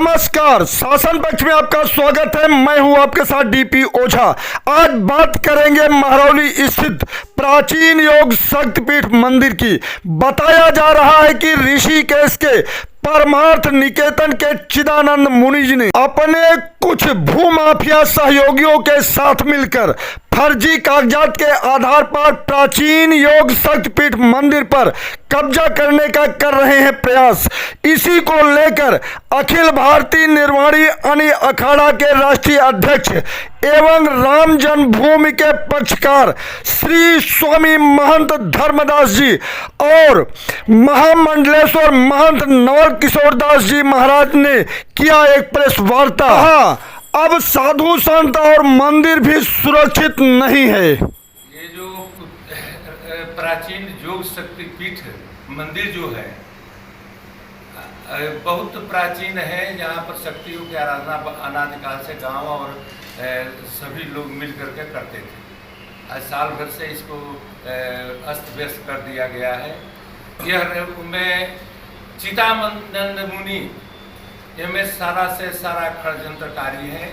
नमस्कार, शासन पक्ष में आपका स्वागत है। मैं हूं आपके साथ डीपी ओझा। आज बात करेंगे महरौली स्थित प्राचीन योग शक्तिपीठ मंदिर की। बताया जा रहा है कि ऋषिकेश के परमार्थ निकेतन के चिदानंद मुनि जी ने अपने कुछ भूमाफिया सहयोगियों के साथ मिलकर फर्जी कागजात के आधार पर प्राचीन योग शक्तिपीठ मंदिर पर कब्जा करने का कर रहे हैं प्रयास। इसी को लेकर अखिल भारतीय निर्वाणी अनि अखाड़ा के राष्ट्रीय अध्यक्ष एवं राम जन्मभूमि के पक्षकार श्री स्वामी महंत धर्मदास जी और महामंडलेश्वर महंत नवल किशोर दास जी महाराज ने किया एक प्रेस वार्ता। अब साधु संत और मंदिर भी सुरक्षित नहीं है। ये जो प्राचीन योग शक्तिपीठ मंदिर जो है बहुत प्राचीन है, जहाँ पर शक्तियों की आराधना अनादिकाल से गांव और सभी लोग मिल करके करते थे। आज साल भर से इसको अस्त व्यस्त कर दिया गया है। यह में चिदानंद मुनि में सारा से सारा षड्यंत्रकारी है।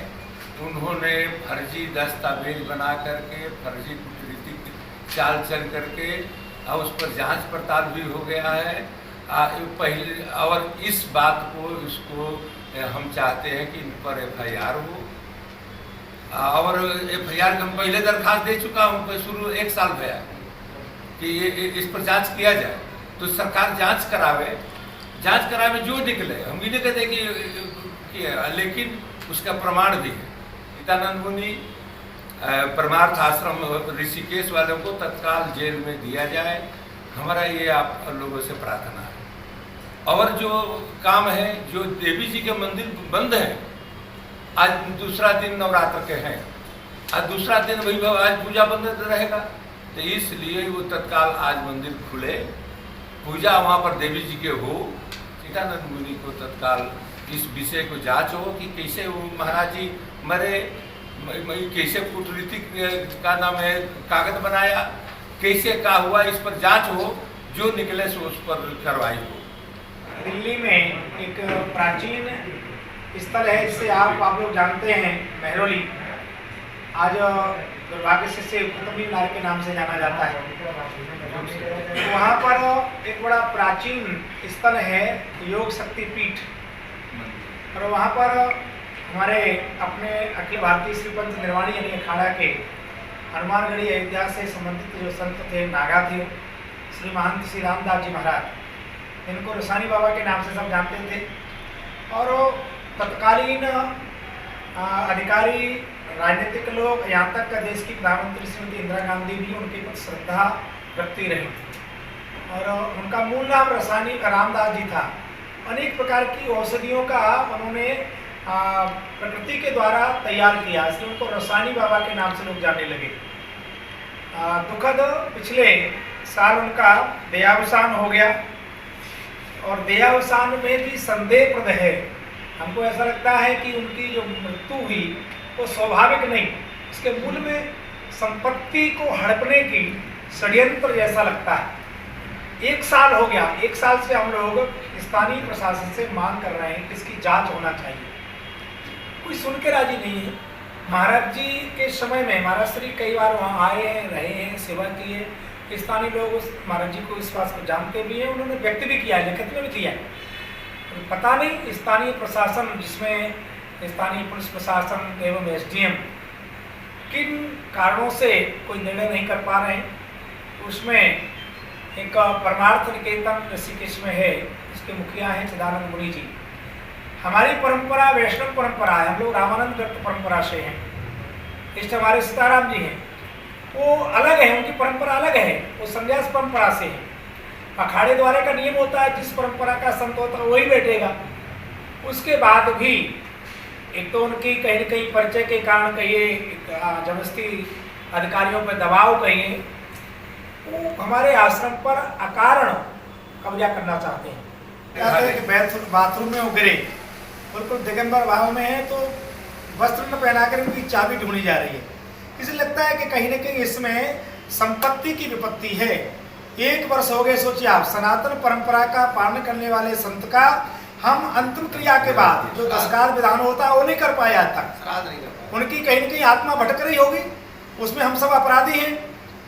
उन्होंने फर्जी दस्तावेज बना करके, फर्जी कूटनीतिक चाल चल करके और उस पर जांच पड़ताल भी हो गया है। पहले और इस बात को इसको हम चाहते हैं कि इन पर FIR हो और FIR हम पहले दरखास्त दे चुका हूँ। शुरू 1 साल गया कि इस पर जांच किया जाए, तो सरकार जांच करावे जो निकले। हम भी नहीं कहते कि लेकिन उसका प्रमाण भी है। चिदानंद मुनि परमार्थ आश्रम ऋषिकेश वालों को तत्काल जेल में दिया जाए, हमारा ये आप लोगों से प्रार्थना है। और जो काम है, जो देवी जी के मंदिर बंद है, आज दूसरा दिन नवरात्र के हैं, आज दूसरा दिन वही आज पूजा बंद रहेगा, तो इसलिए वो तत्काल आज मंदिर खुले, पूजा वहाँ पर देवी जी के हो। चिदानंद मुनि को तत्काल इस विषय को जांच हो कि कैसे वो महाराज जी मरे, कैसे कूटनीतिक का नाम है कागज बनाया, कैसे का हुआ, इस पर जांच हो, जो निकले सो उस पर कार्रवाई हो। दिल्ली में एक प्राचीन स्थल है जिसे आप लोग जानते हैं, महरौली। आज दुर्भाग्य से कुतुब मीनार के नाम से जाना जाता है। तो वहाँ पर एक बड़ा प्राचीन स्थल है योग शक्तिपीठ, और वहाँ पर हमारे अपने अखिल भारतीय श्रीपंथ निर्वाणी यानी अखाड़ा के हनुमानगढ़ी अयोध्या से संबंधित जो संत थे, नागा थे, श्री महंत श्री रामदास जी महाराज, इनको रसानी बाबा के नाम से सब जानते थे। और तत्कालीन अधिकारी, राजनीतिक लोग, यहाँ तक का देश की प्रधानमंत्री श्रीमती इंदिरा गांधी भी उनके प्रति श्रद्धा रखती रही। और उनका मूल नाम रसानी रामदास जी था। अनेक प्रकार की औषधियों का उन्होंने प्रकृति के द्वारा तैयार किया, इसलिए उनको रसानी बाबा के नाम से लोग जानने लगे। दुखद पिछले साल उनका देहावसान हो गया, और देहावसान में भी संदेहप्रद है। हमको ऐसा लगता है कि उनकी जो मृत्यु हुई वो स्वाभाविक नहीं, इसके मूल में संपत्ति को हड़पने की षड्यंत्र जैसा लगता है। 1 साल हो गया, 1 साल से हम लोग स्थानीय प्रशासन से मांग कर रहे हैं कि इसकी जांच होना चाहिए। कोई सुन के राजी नहीं है। महाराज जी के समय में महाराज श्री कई बार वहाँ आए हैं, रहे हैं, सेवा की है। स्थानीय लोग उस महाराज जी को इस बात को जानते भी हैं, उन्होंने व्यक्त भी किया है, लिखित में भी किया है। पता नहीं स्थानीय प्रशासन, जिसमें स्थानीय पुलिस प्रशासन एवं SDM किन कारणों से कोई निर्णय नहीं कर पा रहे हैं। उसमें एक परमार्थ निकेतन ऋषिकेश में है, इसके मुखिया हैं चिदानंद मुनि जी। हमारी परंपरा वैष्णव परंपरा है, हम लोग रामानंद दत्त परंपरा से हैं। इष्ट हमारे सीताराम जी हैं, वो अलग है, उनकी परंपरा अलग है, वो संन्यास परंपरा से है। अखाड़े द्वारे का नियम होता है, जिस परंपरा का संत होता है वही बैठेगा। उसके बाद भी एक तो उनकी कहीं न कहीं परिचय के कारण कहिए, जबरदस्ती अधिकारियों पर दबाव कहिए, वो हमारे आश्रम पर अकारण कब्जा करना चाहते हैं। बाथरूम में उगरे बिल्कुल दिगंबर भाव में है, तो वस्त्र न पहनाकर उनकी चाबी ढूंढी जा रही है। इसलिए लगता है कि कहीं न कहीं इसमें संपत्ति की विपत्ति है। 1 वर्ष हो गए, सोचिए आप, सनातन परंपरा का पालन करने वाले संत का हम अंतिम क्रिया के बाद जो दस्कार विधान होता है वो नहीं कर पाए आज तक। उनकी कहीं न कहीं आत्मा भटक रही होगी, उसमें हम सब अपराधी हैं।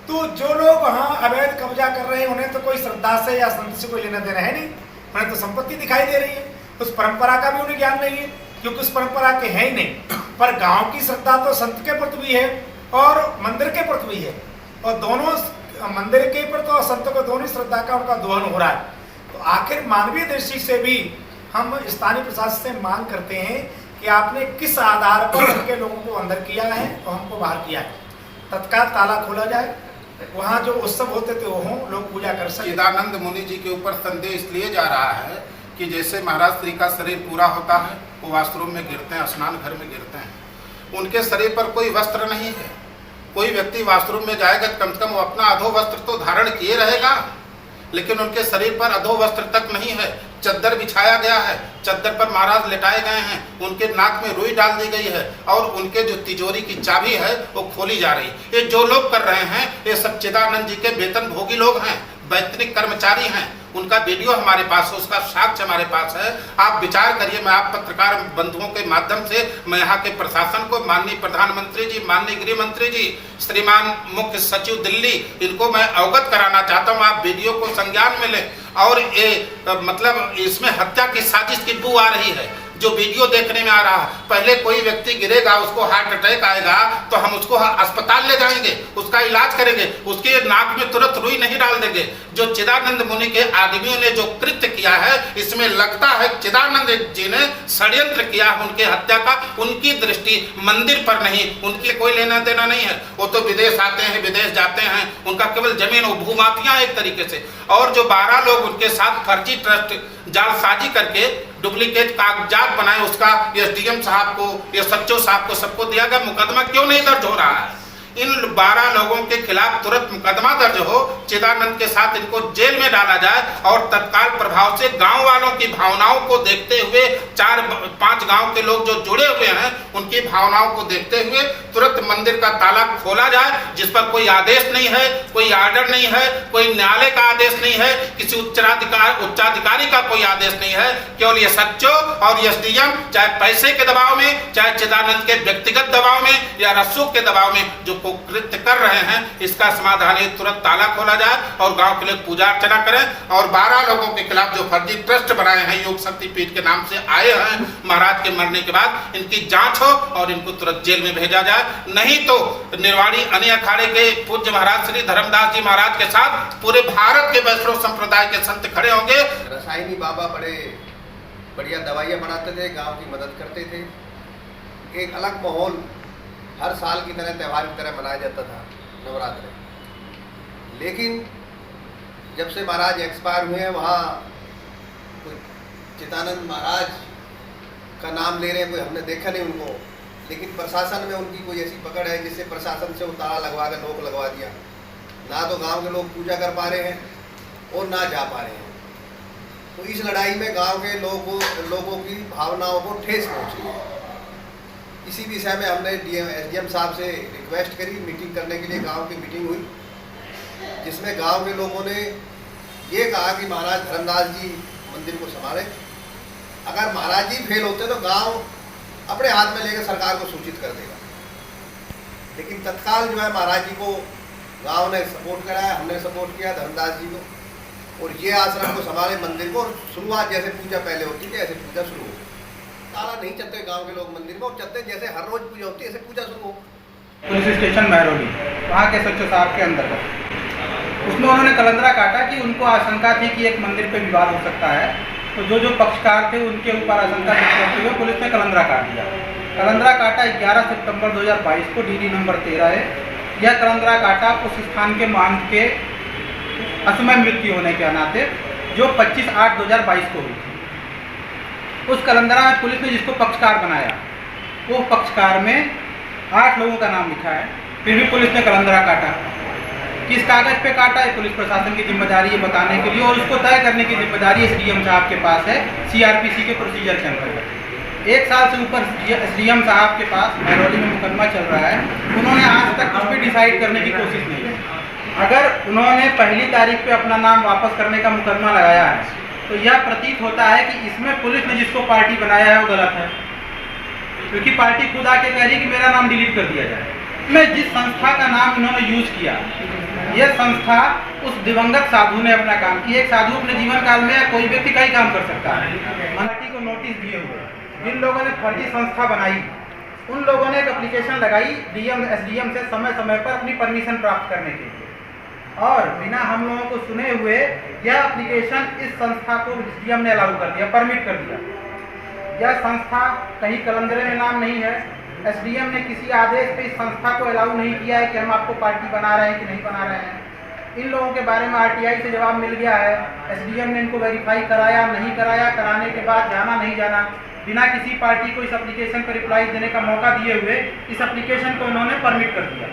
तो जो लोग वहाँ अवैध कब्जा कर रहे हैं उन्हें तो कोई श्रद्धा से या संत से कोई लेना देना है नहीं, उन्हें तो संपत्ति दिखाई दे रही है। उस परंपरा का भी उन्हें ज्ञान नहीं है, क्योंकि उस परंपरा के है ही नहीं। पर गांव की श्रद्धा तो संत के प्रति भी है और मंदिर के प्रति भी है, और दोनों मंदिर के प्रति और संत को दोनों श्रद्धा का उनका दोहन हो रहा है। तो आखिर मानवीय दृष्टि से भी हम स्थानीय प्रशासन से मांग करते हैं कि आपने किस आधार पर उनके लोगों को अंदर किया है और हमको बाहर किया है। तत्काल ताला खोला जाए, वहाँ जो उत्सव होते थे वो हों, लोग पूजा कर सकें। चिदानंद मुनि जी के ऊपर संदेह इसलिए जा रहा है कि जैसे महाराज श्री का शरीर पूरा होता है, वो वाशरूम में गिरते हैं, स्नान घर में गिरते हैं, उनके शरीर पर कोई वस्त्र नहीं है। कोई व्यक्ति वाशरूम में जाएगा कम से कम वो अपना अधो वस्त्र तो धारण किए रहेगा, लेकिन उनके शरीर पर अधो वस्त्र तक नहीं है। चद्दर बिछाया गया है, चद्दर पर महाराज लेटाए गए हैं, उनके नाक में रुई डाल दी गई है और उनके जो तिजोरी की चाबी है वो खोली जा रही है। ये जो लोग कर रहे हैं ये सब चिदानंद जी के वेतन भोगी लोग हैं, वैतनिक कर्मचारी हैं। उनका वीडियो हमारे पास है, उसका साक्ष्य हमारे पास है। आप विचार करिए। मैं आप पत्रकार बंधुओं के माध्यम से मैं यहाँ के प्रशासन को, माननीय प्रधानमंत्री जी, माननीय गृह मंत्री जी, श्रीमान मुख्य सचिव दिल्ली, इनको मैं अवगत कराना चाहता हूँ। आप वीडियो को संज्ञान में लें। और ये मतलब इसमें हत्या की साजिश की बू आ रही है जो वीडियो देखने में आ रहा है। पहले कोई व्यक्ति गिरेगा, उसको हार्ट अटैक आएगा तो हम उसको अस्पताल ले जाएंगे, उसका इलाज करेंगे, उसके नाक में तुरंत रुई नहीं डाल देंगे। जो चिदानंद मुनि के आदमियों ने जो कृत्य किया है, इसमें लगता है चिदानंद जी ने षड्यंत्र किया है उनके हत्या का। उनकी दृष्टि मंदिर पर नहीं, उनके कोई लेना देना नहीं है। वो तो विदेश आते हैं, विदेश जाते हैं, उनका केवल जमीन, वो भूमाफिया एक तरीके से। और जो 12 लोग उनके साथ फर्जी ट्रस्ट जालसाजी करके डुप्लीकेट कागजात बनाए, उसका एसडीएम साहब को, एसएचओ साहब को, सबको दिया गया। मुकदमा क्यों नहीं दर्ज हो रहा है? इन 12 लोगों के खिलाफ तुरंत मुकदमा दर्ज हो, चिदानंद के साथ इनको जेल में डाला जाए और तत्काल प्रभाव से गांव वालों की भावनाओं को देखते हुए, 4-5 गांव के लोग जो जुड़े हुए हैं उनकी भावनाओं को देखते हुए तुरंत मंदिर का ताला खोला जाए, जिस पर कोई आदेश नहीं है, कोई आर्डर नहीं है, कोई न्यायालय का आदेश नहीं है, किसी उच्चाधिकारी का कोई आदेश नहीं है। केवल ये एसएचओ और एसडीएम चाहे पैसे के दबाव में, चाहे चिदानंद के व्यक्तिगत दबाव में या रसूख के दबाव में जो कृत्य कर रहे हैं, इसका समाधान है तुरंत ताला खोला जाए और गांव के लोग पूजा अर्चना करें। और 12 लोगों के खिलाफ जो फर्जी ट्रस्ट बनाए हैं, योग शक्ति पीठ के नाम से आए हैं, महाराज के मरने के बाद इनकी जांच हो और इनको तुरंत जेल में भेजा जाए। नहीं तो निर्वाणी अनी अखाड़े के पूज्य महाराज श्री धर्मदास जी महाराज के साथ पूरे भारत के वैष्णव संप्रदाय के संत खड़े होंगे। रसायनी बाबा बड़े बढ़िया दवाइयाँ बनाते थे, गांव की मदद करते थे। एक अलग माहौल हर साल की तरह त्यौहार की तरह मनाया जाता था, नवरात्र। लेकिन जब से महाराज एक्सपायर हुए हैं, वहाँ कोई चिदानंद महाराज का नाम ले रहे हैं, कोई हमने देखा नहीं उनको। लेकिन प्रशासन में उनकी कोई ऐसी पकड़ है जिससे प्रशासन से वो ताला लगवा कर नोक लगवा दिया। ना तो गांव के लोग पूजा कर पा रहे हैं और ना जा पा रहे हैं। तो इस लड़ाई में गांव के लोगों की भावनाओं को ठेस पहुंची है। इसी विषय में हमने एसडीएम साहब से रिक्वेस्ट करी, मीटिंग करने के लिए गांव की मीटिंग हुई, जिसमें गांव के लोगों ने ये कहा कि महाराज धर्मदास जी मंदिर को संभालें। अगर महाराज जी फेल होते तो गांव अपने हाथ में लेकर सरकार को सूचित कर देगा। लेकिन तत्काल जो है महाराज जी को गांव ने सपोर्ट कराया, हमने सपोर्ट किया धर्मदास जी को, और ये आश्रम को संभाले, मंदिर को। और शुरुआत जैसे पूजा पहले होती थी ऐसे पूजा शुरू हो। ताला नहीं चलते गांव के लोग मंदिर में, और चलते जैसे हर रोज पूजा होती है ऐसे पूजा शुरू हो। पुलिस स्टेशन महरौली वहाँ के सचिव साहब के अंतर्गत उसमें उन्होंने कलंदरा काटा कि उनको आशंका थी कि एक मंदिर पे विवाद हो सकता है। तो जो पक्षकार थे उनके ऊपर आशंका करते हुए पुलिस ने कलंदरा काट दिया। कलंदरा काटा 11 सितंबर 2022 को, DD नंबर 13 है। यह कलंदरा काटा उस स्थान के महंत के असमय मृत्यु होने के नाते, जो 25/8/2022 को हुई थी। उस कलंदरा में पुलिस ने जिसको पक्षकार बनाया, वो पक्षकार में 8 लोगों का नाम लिखा है। फिर भी पुलिस ने कलंदरा काटा। किस कागज पे काटा है, पुलिस प्रशासन की जिम्मेदारी है बताने के लिए, और उसको तय करने की जिम्मेदारी एसडीएम साहब के पास है, सीआरपीसी के प्रोसीजर के अंतर्गत। 1 साल से ऊपर एसडीएम साहब के पास महरौली में मुकदमा चल रहा है। उन्होंने आज तक उस पर डिसाइड करने की कोशिश नहीं की। अगर उन्होंने पहली तारीख पे अपना नाम वापस करने का मुकदमा लगाया है तो यह प्रतीत होता है कि इसमें पुलिस ने जिसको पार्टी बनाया है वो गलत है, क्योंकि पार्टी खुद आके कह रही है कि मेरा नाम डिलीट कर दिया जाए। में जिस संस्था का नाम इन्होंने यूज किया, यह संस्था उस दिवंगत साधु ने अपना काम किया। एक साधु अपने जीवन काल में कोई व्यक्ति का ही काम कर सकता है। मराठी को नोटिस दिए हुए जिन लोगों ने फर्जी संस्था बनाई, उन लोगों ने एक एप्लीकेशन लगाई डीएम एसडीएम से समय समय पर अपनी परमिशन प्राप्त करने के लिए, और बिना हम लोगों को सुने हुए यह एप्लीकेशन इस संस्था को एसडीएम ने अलाउ कर दिया, परमिट कर दिया। यह संस्था कहीं कलंदरे में नाम नहीं है। एसडीएम ने किसी आदेश पे इस संस्था को अलाउ नहीं किया है कि हम आपको पार्टी बना रहे हैं कि नहीं बना रहे हैं। इन लोगों के बारे में आरटीआई से जवाब मिल गया है। एसडीएम ने इनको वेरीफाई कराया नहीं कराया, कराने के बाद जाना नहीं जाना, बिना किसी पार्टी को इस एप्लीकेशन पर रिप्लाई देने का मौका दिए हुए इस एप्लीकेशन को उन्होंने परमिट कर दिया।